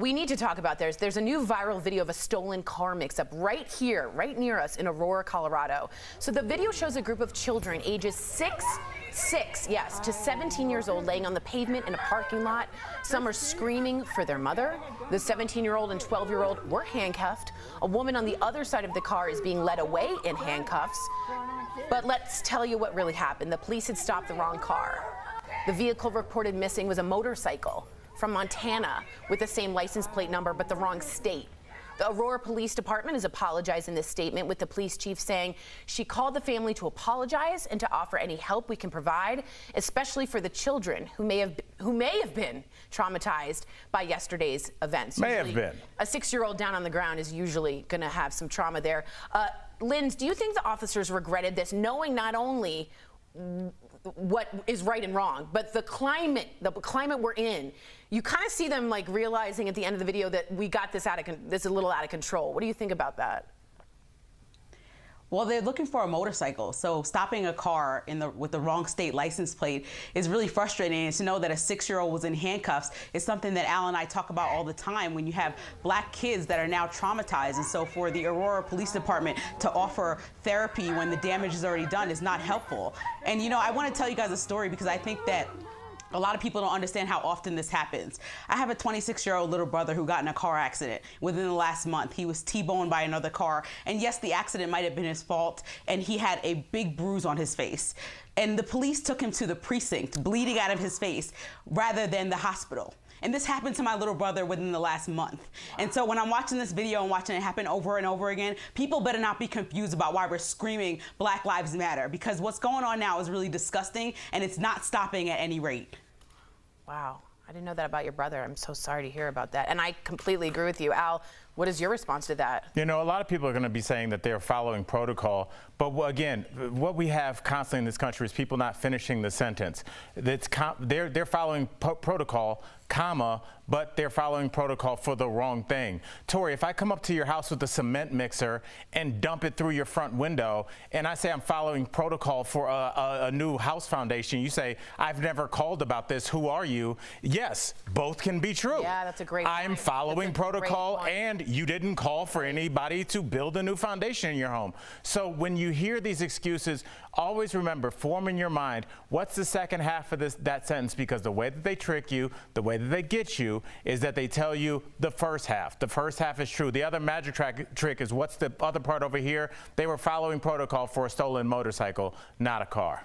We need to talk about this. There's a new viral video of a stolen car mix-up right here, right near us in Aurora, Colorado. So the video shows a group of children ages six to 17 years old laying on the pavement in a parking lot. Some are screaming for their mother. The 17-year-old and 12-year-old were handcuffed. A woman on the other side of the car is being led away in handcuffs. But let's tell you what really happened. The police had stopped the wrong car. The vehicle reported missing was a motorcycle from Montana with the same license plate number but the wrong state. The Aurora Police Department has apologized in this statement, with the police chief saying she called the family to apologize and to offer any help we can provide, especially for the children who may have been traumatized by yesterday's events. May have been. A 6-year-old down on the ground is usually going to have some trauma there. Linz, do you think the officers regretted this, knowing not only what is right and wrong, but the climate we're in? You kind of see them like realizing at the end of the video that we got this this is a little out of control. What do you think about that? Well, they're looking for a motorcycle, so stopping a car with the wrong state license plate is really frustrating. And to know that a 6-year-old was in handcuffs is something that Al and I talk about all the time when you have black kids that are now traumatized. And so for the Aurora Police Department to offer therapy when the damage is already done is not helpful. And you know, I want to tell you guys a story because I think that a lot of people don't understand how often this happens. I have a 26-year-old little brother who got in a car accident within the last month. He was T-boned by another car. And yes, the accident might have been his fault, and he had a big bruise on his face. And the police took him to the precinct, bleeding out of his face, rather than the hospital. And this happened to my little brother within the last month. And so when I'm watching this video and watching it happen over and over again, people better not be confused about why we're screaming Black Lives Matter, because what's going on now is really disgusting, and it's not stopping at any rate. Wow, I didn't know that about your brother. I'm so sorry to hear about that. And I completely agree with you. Al, what is your response to that? You know, a lot of people are going to be saying that they're following protocol. But again, what we have constantly in this country is people not finishing the sentence. They're following protocol, comma, but they're following protocol for the wrong thing. Tori, if I come up to your house with a cement mixer and dump it through your front window, and I say I'm following protocol for a new house foundation, you say, I've never called about this, who are you? Yes, both can be true. Yeah, that's a great point. I'm following protocol, and you didn't call for anybody to build a new foundation in your home. So when you hear these excuses, always remember, form in your mind, what's the second half of that sentence? Because the way that they trick you, the way that they get you, is that they tell you the first half. The first half is true. The other magic trick is, what's the other part over here? They were following protocol for a stolen motorcycle, not a car.